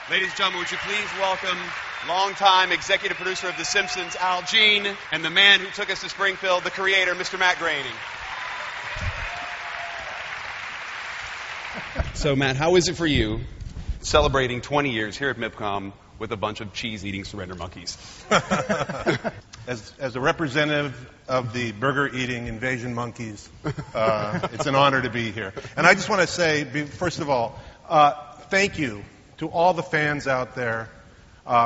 Ladies and gentlemen, would you please welcome longtime executive producer of The Simpsons, Al Jean, and the man who took us to Springfield, the creator, Mr. Matt Groening. So, Matt, how is it for you celebrating 20 years here at MIPCOM with a bunch of cheese-eating surrender monkeys? As a representative of the burger-eating invasion monkeys, it's an honor to be here. And I just want to say, first of all, thank you to all the fans out there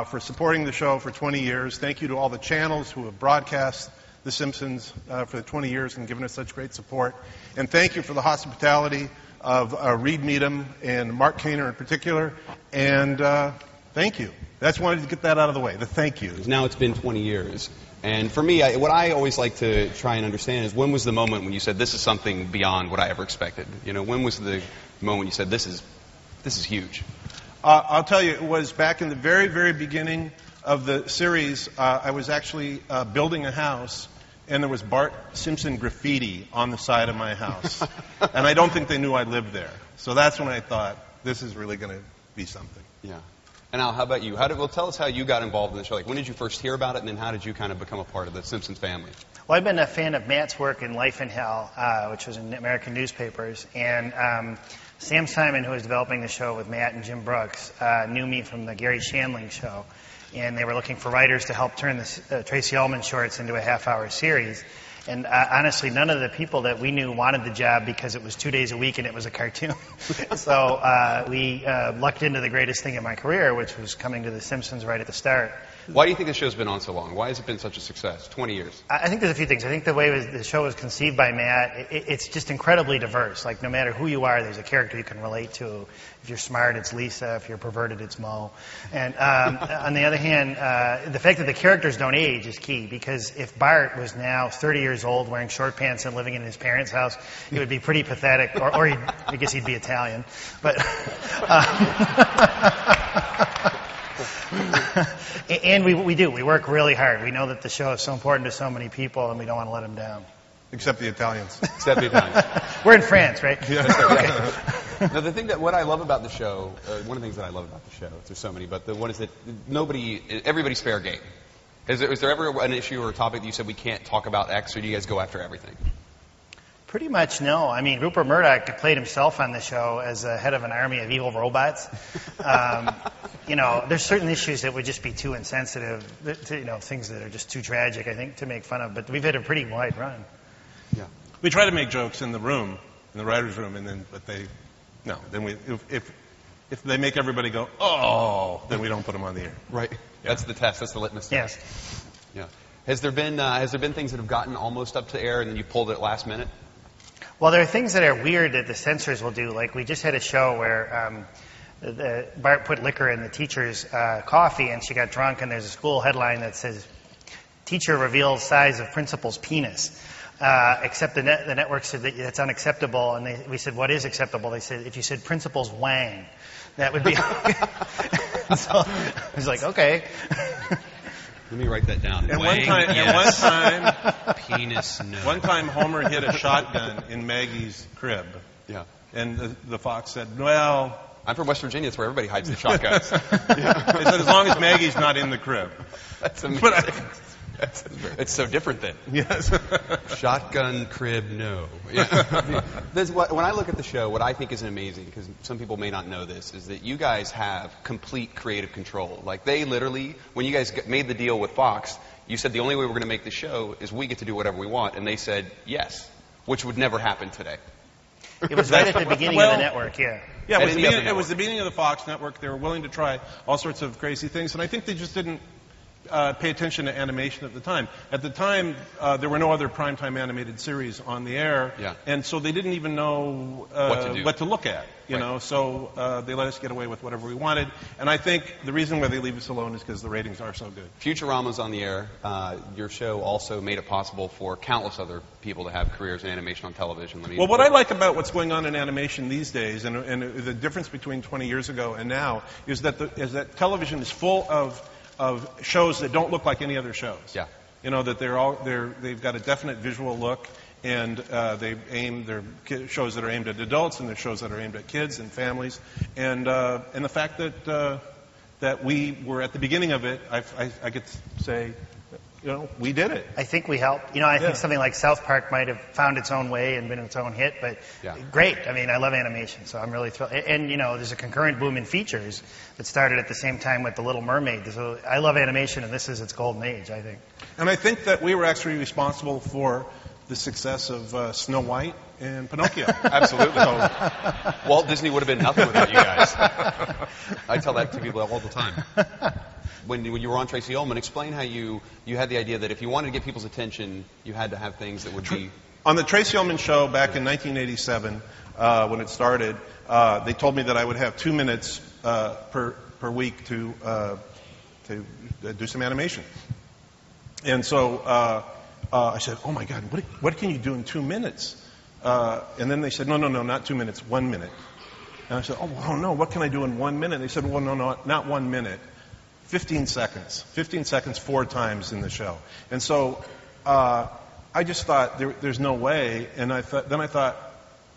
for supporting the show for 20 years. Thank you to all the channels who have broadcast The Simpsons for the 20 years and given us such great support. And thank you for the hospitality of Reed Needham and Mark Kaner in particular. And thank you. That's wanted to get that out of the way, the thank you. Now it's been 20 years. And for me, what I always like to try and understand is when was the moment when you said, this is something beyond what I ever expected? You know, when was the moment you said, this is huge? I'll tell you, it was back in the very, very beginning of the series. I was actually building a house, and there was Bart Simpson graffiti on the side of my house. And I don't think they knew I lived there. So that's when I thought, this is really going to be something. Yeah. And Al, how about you? Well, tell us how you got involved in the show. Like, when did you first hear about it, and then how did you kind of become a part of the Simpsons family? Well, I've been a fan of Matt's work in Life in Hell, which was in American newspapers. And Sam Simon, who was developing the show with Matt and Jim Brooks, knew me from the Gary Shandling show. And they were looking for writers to help turn the Tracy Ullman shorts into a half-hour series. And honestly, none of the people that we knew wanted the job because it was 2 days a week and it was a cartoon. So we lucked into the greatest thing in my career, which was coming to The Simpsons right at the start. Why do you think the show's been on so long? Why has it been such a success? 20 years. I think there's a few things. I think the way the show was conceived by Matt, it's just incredibly diverse. Like, no matter who you are, there's a character you can relate to. If you're smart, it's Lisa. If you're perverted, it's Mo. And on the other hand, the fact that the characters don't age is key, because if Bart was now 30 years old, wearing short pants and living in his parents' house, it would be pretty pathetic. Or I guess he'd be Italian. But... And we do. We work really hard. We know that the show is so important to so many people, and we don't want to let them down. Except the Italians. Except the Italians. We're in France, right? Yeah. Okay. Now, what I love about the show, one of the things that I love about the show, there's so many, but the one is that everybody's fair game. Is there ever an issue or a topic that you said we can't talk about X, or do you guys go after everything? Pretty much no. I mean, Rupert Murdoch played himself on the show as the head of an army of evil robots. You know, there's certain issues that would just be too insensitive, things that are just too tragic, I think, to make fun of. But we've had a pretty wide run. Yeah. We try to make jokes in the room, in the writer's room, then if they make everybody go, oh, then we don't put them on the air. Right. Yeah. That's the test. That's the litmus test. Yes. Yeah. Has there been things that have gotten almost up to air and then you pulled it last minute? Well, there are things that are weird that the censors will do. Like, we just had a show where Bart put liquor in the teacher's coffee, and she got drunk, and there's a school headline that says, "Teacher reveals size of principal's penis." Except the network said that that's unacceptable, and we said, what is acceptable? They said, if you said principal's wang, that would be... So I was like, okay. Let me write that down. And one time, penis, no. One time Homer hid a shotgun in Maggie's crib. Yeah. And the fox said, well... I'm from West Virginia. That's where everybody hides the shotguns. Yeah. They said, as long as Maggie's not in the crib. That's amazing. It's so different then. Yes. Shotgun, crib, no. Yeah. When I look at the show, what I think is amazing, because some people may not know this, is that you guys have complete creative control. Like, they literally, when you guys made the deal with Fox, you said the only way we're going to make the show is we get to do whatever we want. And they said yes, which would never happen today. It was right at the beginning of the network, yeah. Yeah, it was the beginning of the Fox network. They were willing to try all sorts of crazy things, and I think they just didn't pay attention to animation at the time. At the time, there were no other primetime animated series on the air, and so they didn't even know what to look at. You know, so they let us get away with whatever we wanted. And I think the reason why they leave us alone is because the ratings are so good. Futurama's on the air. Your show also made it possible for countless other people to have careers in animation on television. Well, what I like about what's going on in animation these days, and the difference between 20 years ago and now, is that television is full of shows that don't look like any other shows. Yeah. You know, that they've got a definite visual look, and they're shows that are aimed at adults, and they're shows that are aimed at kids and families, and the fact that that we were at the beginning of it. I get to say, we did it. I think we helped. I think something like South Park might have found its own way and been its own hit, but great. I mean, I love animation, so I'm really thrilled. And, there's a concurrent boom in features that started at the same time with The Little Mermaid. So I love animation, and this is its golden age, I think. And I think that we were actually responsible for the success of Snow White and Pinocchio. Absolutely. Walt Disney would have been nothing without you guys. I tell that to people all the time. When you were on Tracy Ullman, explain how you had the idea that if you wanted to get people's attention, you had to have things that would be... On the Tracy Ullman show back in 1987, when it started, they told me that I would have 2 minutes per week to do some animation. And so I said, oh my God, what can you do in 2 minutes? And then they said, no, not 2 minutes, 1 minute. And I said, oh no, what can I do in 1 minute? And they said, well, no, not 1 minute. 15 seconds. 15 seconds 4 times in the show. And so I just thought there's no way. And then I thought,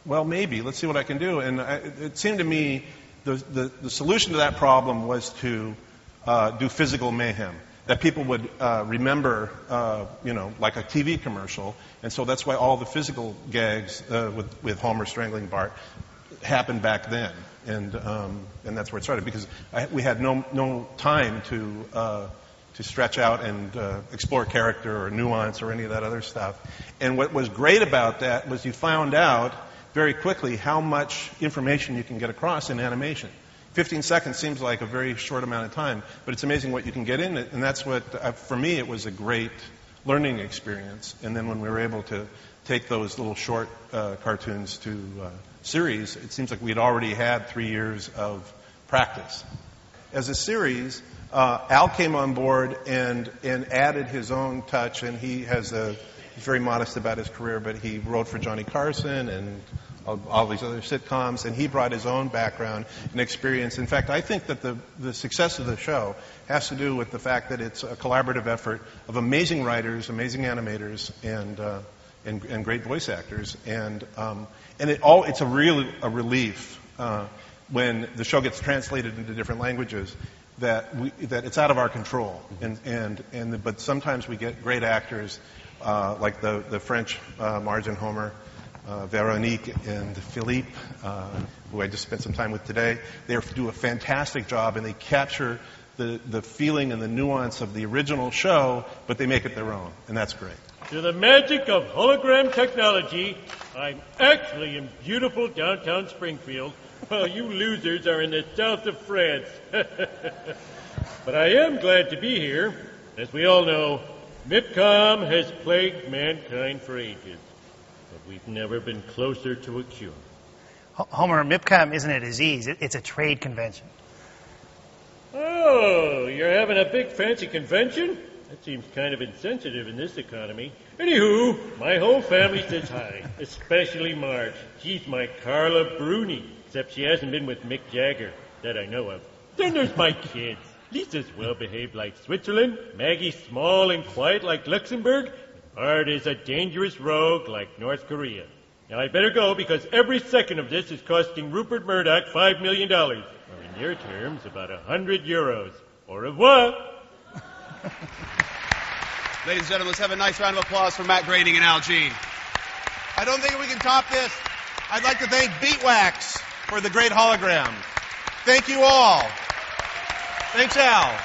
well, maybe. Let's see what I can do. And it seemed to me the solution to that problem was to do physical mayhem, that people would remember, like a TV commercial. And so that's why all the physical gags with Homer strangling Bart happened back then. And that's where it started, because we had no time to stretch out and explore character or nuance or any of that other stuff. And what was great about that was you found out very quickly how much information you can get across in animation. 15 seconds seems like a very short amount of time, but it's amazing what you can get in it. And that's what, for me, it was a great learning experience. And then when we were able to take those little short cartoons to series, it seems like we'd already had 3 years of practice. As a series, Al came on board and added his own touch, and he's very modest about his career, but he wrote for Johnny Carson and all these other sitcoms, and he brought his own background and experience. In fact, I think that the success of the show has to do with the fact that it's a collaborative effort of amazing writers, amazing animators, and great voice actors. And it's a relief when the show gets translated into different languages that it's out of our control. But sometimes we get great actors like the French Marge and Homer, Veronique and Philippe, who I just spent some time with today. They do a fantastic job, and they capture the feeling and the nuance of the original show, but they make it their own, and that's great. To the magic of hologram technology, I'm actually in beautiful downtown Springfield, while you losers are in the south of France. But I am glad to be here. As we all know, MIPCOM has plagued mankind for ages, but we've never been closer to a cure. Homer, MIPCOM isn't a disease. It's a trade convention. Oh, you're having a big fancy convention? That seems kind of insensitive in this economy. Anywho, my whole family says hi, especially Marge. She's my Carla Bruni, except she hasn't been with Mick Jagger, that I know of. Then there's my kids. Lisa's well-behaved like Switzerland, Maggie's small and quiet like Luxembourg, and Bart is a dangerous rogue like North Korea. Now I better go, because every second of this is costing Rupert Murdoch $5 million, or in your terms, about €100. Au revoir. Ladies and gentlemen, let's have a nice round of applause for Matt Groening and Al Jean. I don't think we can top this. I'd like to thank Beatwax for the great hologram. Thank you all. Thanks, Al.